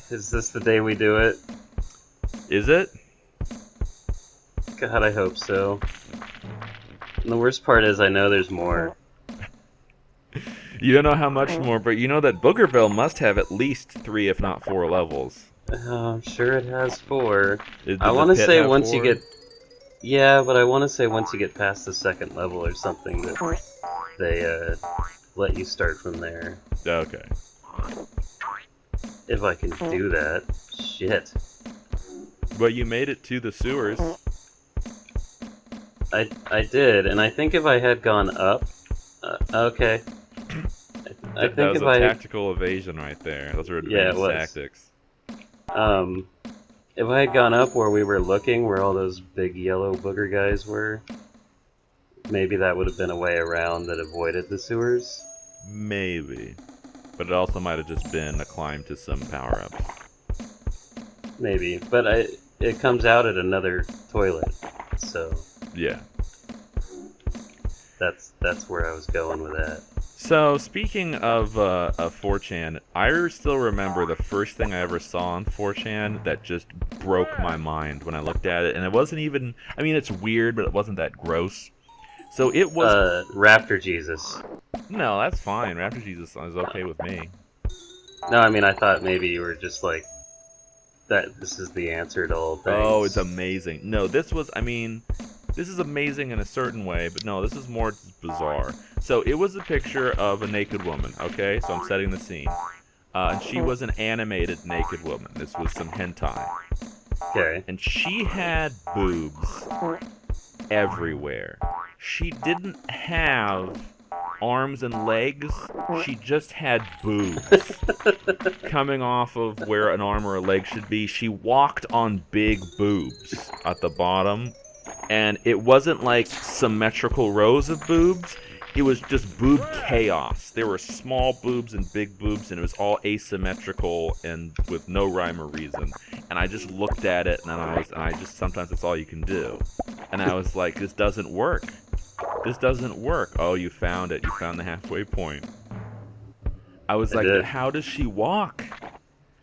Is this the day we do it? Is it? God, I hope so. And the worst part is I know there's more. You don't know how much more, but you know that Boogerville must have at least 3, if not 4 levels. I'm sure it has 4. Did I the want to pit say have once 4? you get... Yeah, but I want to say once you get past the 2nd level or something that they let you start from there. Okay. If I can do that. Shit. But you made it to the sewers. I did, and I think if I had gone up... okay. I That think was if a I... tactical evasion right there. Those are Yeah, it advanced was. tactics. If I had gone up where we were looking, where all those big yellow booger guys were, maybe that would have been a way around that avoided the sewers. Maybe. But it also might have just been a climb to some power-ups. Maybe, but it comes out at another toilet, so Yeah. that's where I was going with that. So, speaking of 4chan, I still remember the first thing I ever saw on 4chan that just broke my mind when I looked at it. And it wasn't even... I mean, it's weird, but it wasn't that gross. So it was... Raptor Jesus. No, that's fine. Raptor Jesus is okay with me. No, I mean, I thought maybe you were just like, that. This is the answer to all things. Oh, it's amazing. No, this was... I mean... This is amazing in a certain way, but no, this is more bizarre. So it was a picture of a naked woman, okay? So I'm setting the scene. And she was an animated naked woman. This was some hentai. Okay. And she had boobs everywhere. She didn't have arms and legs. She just had boobs coming off of where an arm or a leg should be. She walked on big boobs at the bottom. And it wasn't like symmetrical rows of boobs. It was just boob chaos. There were small boobs and big boobs, and it was all asymmetrical and with no rhyme or reason. And I just looked at it, and sometimes that's all you can do. And I was like, this doesn't work. This doesn't work. Oh, you found it. You found the halfway point. I was like, how does she walk?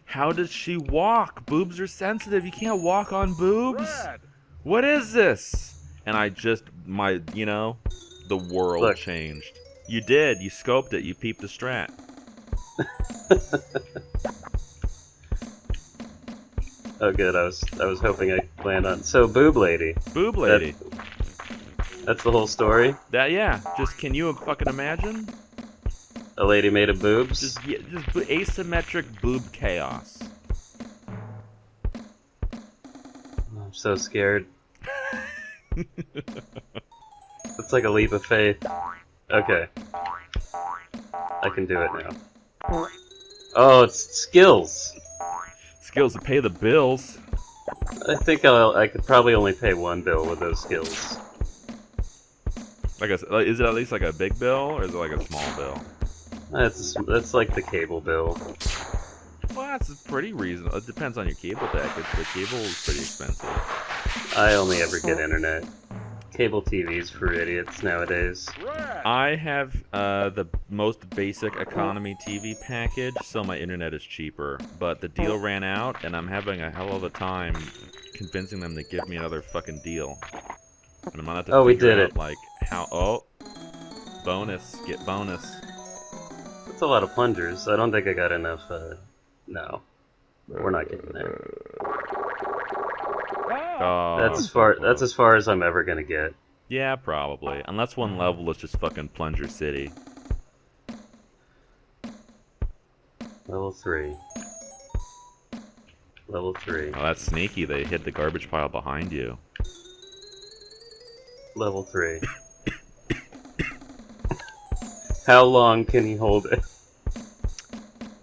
How does she walk? Boobs are sensitive. You can't walk on boobs. What is this? And the world changed. You did. You scoped it. You peeped the strat. Oh, good. I was hoping I'd land on. So, boob lady. Boob lady. That's the whole story? Just, can you fucking imagine? A lady made of boobs? Just asymmetric boob chaos. I'm so scared. It's like a leap of faith. Okay. I can do it now. Oh, it's skills! Skills to pay the bills. I think I could probably only pay one bill with those skills. Is it at least like a big bill, or is it like a small bill? That's like the cable bill. Well, that's pretty reasonable. It depends on your cable package. The cable is pretty expensive. I only ever get internet. Cable TV's for idiots nowadays. I have the most basic economy TV package, so my internet is cheaper. But the deal ran out, and I'm having a hell of a time convincing them to give me another fucking deal. And I'm gonna have to figure out, like, how... Oh! Bonus. Get bonus. That's a lot of plungers. I don't think I got enough, no. We're not getting there. That's as far as I'm ever gonna get. Yeah, probably. Unless one level is just fucking Plunger City. Level 3. Level 3. Oh, that's sneaky. They hid the garbage pile behind you. Level 3. How long can he hold it?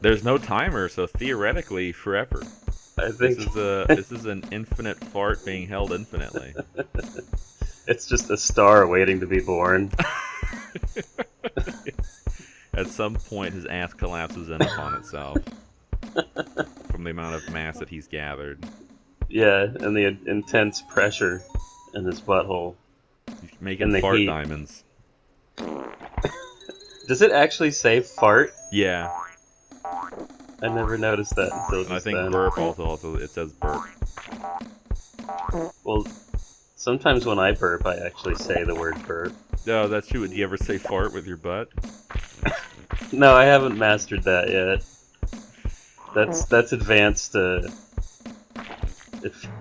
There's no timer, so theoretically, forever. I think this is an infinite fart being held infinitely. It's just a star waiting to be born. At some point, his ass collapses in upon itself from the amount of mass that he's gathered. Yeah, and the intense pressure in his butthole. He's making fart heat. Diamonds. Does it actually say fart? Yeah. I never noticed that until And I just think then. burp also it says burp. Well, sometimes when I burp, I actually say the word burp. No, that's true. Do you ever say fart with your butt? No, I haven't mastered that yet. That's advanced.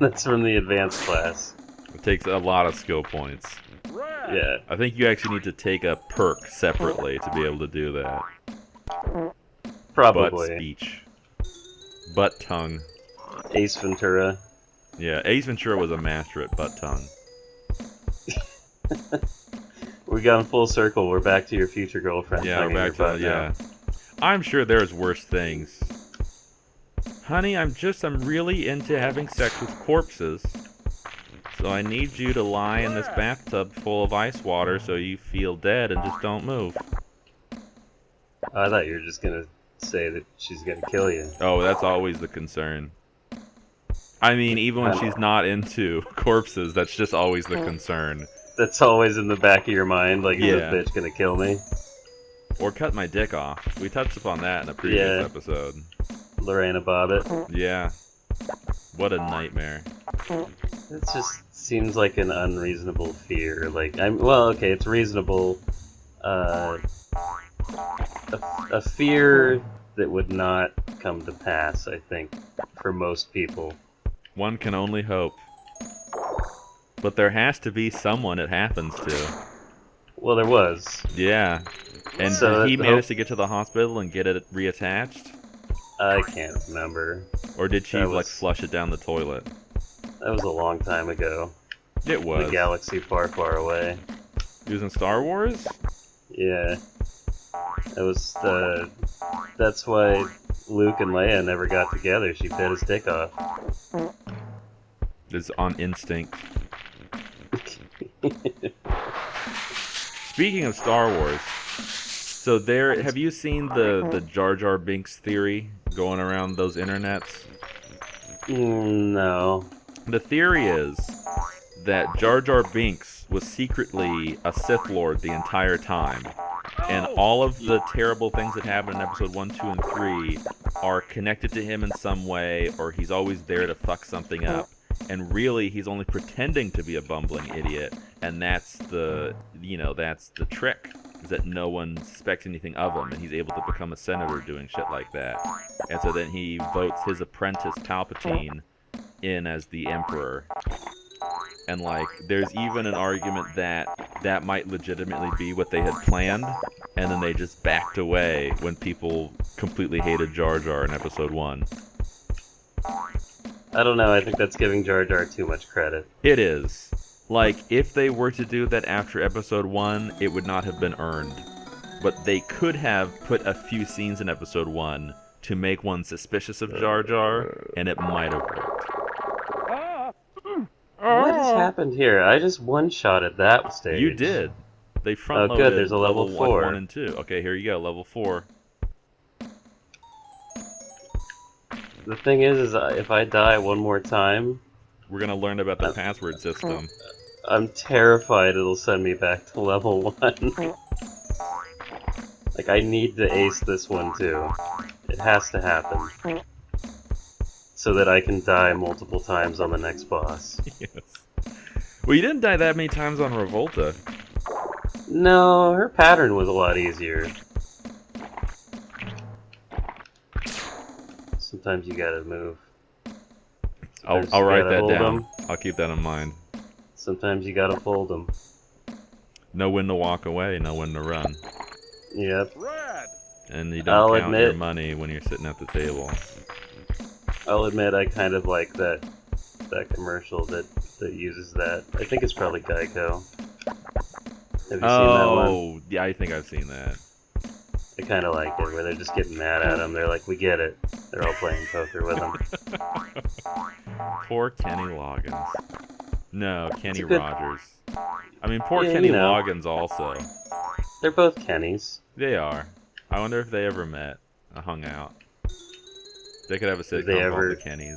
That's from the advanced class. It takes a lot of skill points. Yeah. I think you actually need to take a perk separately to be able to do that. Butt Probably. speech. Butt tongue. Ace Ventura. Yeah, Ace Ventura was a master at butt tongue. We got in full circle. We're back to your future girlfriend. Yeah, we're tonguing your back butt to now. yeah. I'm sure there's worse things. Honey, I'm really into having sex with corpses. So I need you to lie in this bathtub full of ice water so you feel dead and just don't move. I thought you were just gonna say that she's gonna kill you. Oh, that's always the concern. I mean, even when she's not into corpses, that's just always the concern. That's always in the back of your mind, like, is Yeah. this bitch gonna kill me? Or cut my dick off. We touched upon that in a previous Yeah. episode. Lorena Bobbitt. Yeah. What a nightmare. It just seems like an unreasonable fear. Like, well, okay, it's reasonable. A fear that would not come to pass, I think, for most people. One can only hope. But there has to be someone it happens to. Well, there was. Yeah. And So did he that- manage to get to the hospital and get it reattached? I can't remember. Or did she, That like, was- flush it down the toilet? That was a long time ago. It was. The galaxy far, far away. He was in Star Wars? Yeah. It was, that's why Luke and Leia never got together. She bit his dick off. It's on instinct. Speaking of Star Wars, so have you seen the Jar Jar Binks theory going around those internets? No. The theory is that Jar Jar Binks was secretly a Sith Lord the entire time, and all of the terrible things that happened in episode 1, 2, and 3 are connected to him in some way, or he's always there to fuck something up. And really, he's only pretending to be a bumbling idiot, and that's the trick, is that no one suspects anything of him, and he's able to become a senator doing shit like that. And so then he votes his apprentice Palpatine in as the Emperor. And, like, there's even an argument that might legitimately be what they had planned, and then they just backed away when people completely hated Jar Jar in episode 1. I don't know, I think that's giving Jar Jar too much credit. It is. Like, if they were to do that after episode 1, it would not have been earned. But they could have put a few scenes in episode 1 to make one suspicious of Jar Jar, and it might have worked. What has happened here? I just one-shotted that stage. You did. They front-loaded good, there's a level 4. 1 and 2. Okay, here you go, level 4. The thing is if I die one more time, We're gonna learn about the password system. I'm terrified it'll send me back to level 1. Like, I need to ace this one too. It has to happen. So that I can die multiple times on the next boss. Yes. Well, you didn't die that many times on Revolta. No, her pattern was a lot easier. Sometimes you gotta move. I'll Sometimes you write gotta that hold down. 'em. I'll keep that in mind. Sometimes you gotta fold them. Know when to walk away, know when to run. Yep. And you don't I'll count your admit- money when you're sitting at the table. I'll admit I kind of like that commercial that uses that. I think it's probably Geico. Have you seen that one? Oh, yeah, I think I've seen that. I kind of like it, where they're just getting mad at him. They're like, we get it. They're all playing poker with him. Poor Kenny Loggins. No, Kenny a good- Rogers. I mean, poor Yeah, Kenny you know. Loggins also. They're both Kennys. They are. I wonder if they ever met, hung out. They could have a they sitcom called ever- The Kennys.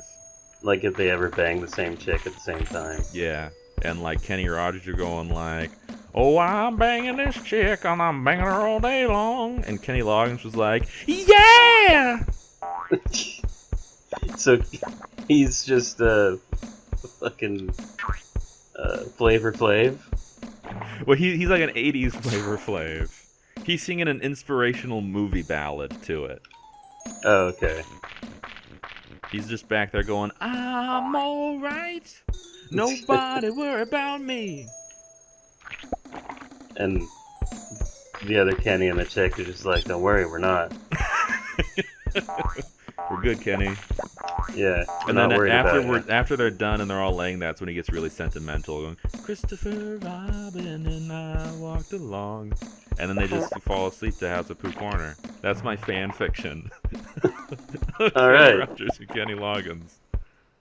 Like, if they ever bang the same chick at the same time. Yeah. And like Kenny Rogers, you're going like, oh, I'm banging this chick and I'm banging her all day long. And Kenny Loggins was like, yeah! So he's just fucking Flavor Flav. Well, he's like an 80s Flavor Flav. He's singing an inspirational movie ballad to it. Oh, okay. He's just back there going, I'm alright. Nobody worry about me. And the other Kenny and the chick are just like, don't worry, we're not. We're good, Kenny. Yeah, we're And not then worried about it. after they're done and they're all laying, that's when he gets really sentimental, going, Christopher Robin and I walked along. And then they just fall asleep to House of Pooh Corner. That's my fan fiction. All right. Rogers and Kenny Loggins.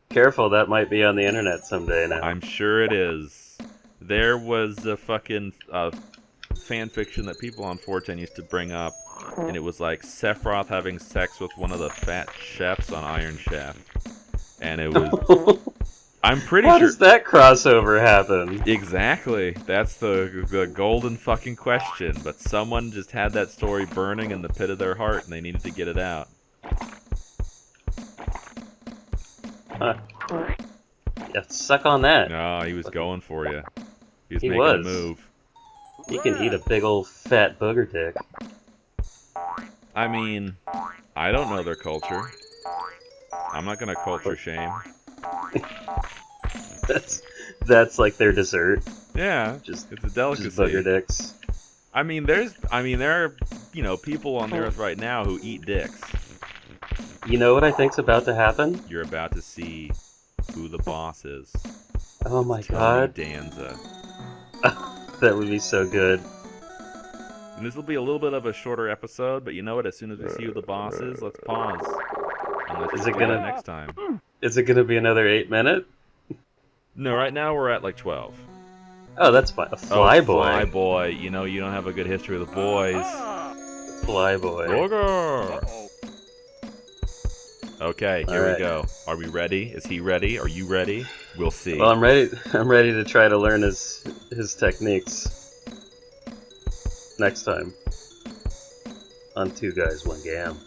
Careful, that might be on the internet someday now. I'm sure it is. There was a fucking fan fiction that people on 4chan used to bring up, and it was like Sephiroth having sex with one of the fat chefs on Iron Chef. And it was... I'm pretty How sure... does that crossover happen? Exactly. That's the golden fucking question. But someone just had that story burning in the pit of their heart, and they needed to get it out. Huh. Yeah, suck on that. No, he was going for you. He was He making was. a move. He can eat a big old fat booger dick. I mean, I don't know their culture. I'm not gonna culture shame. That's like their dessert. Yeah, Just it's a delicacy. Just booger dicks. I mean, there are, people on the earth right now who eat dicks. You know what I think's about to happen? You're about to see who the boss is. Oh my It's Tony god. Danza. That would be so good. And this will be a little bit of a shorter episode, but you know what? As soon as we see who the boss is, let's pause. And let's Is just it do gonna- that next time? Is it gonna be another 8-minute? No, right now we're at like 12. Oh, that's fine. A flyboy. Flyboy. You know, you don't have a good history with the boys. Flyboy. Booger! Okay, here Alright. we go. Are we ready? Is he ready? Are you ready? We'll see. Well, I'm ready. I'm ready to try to learn his techniques next time on Two Guys One Gam.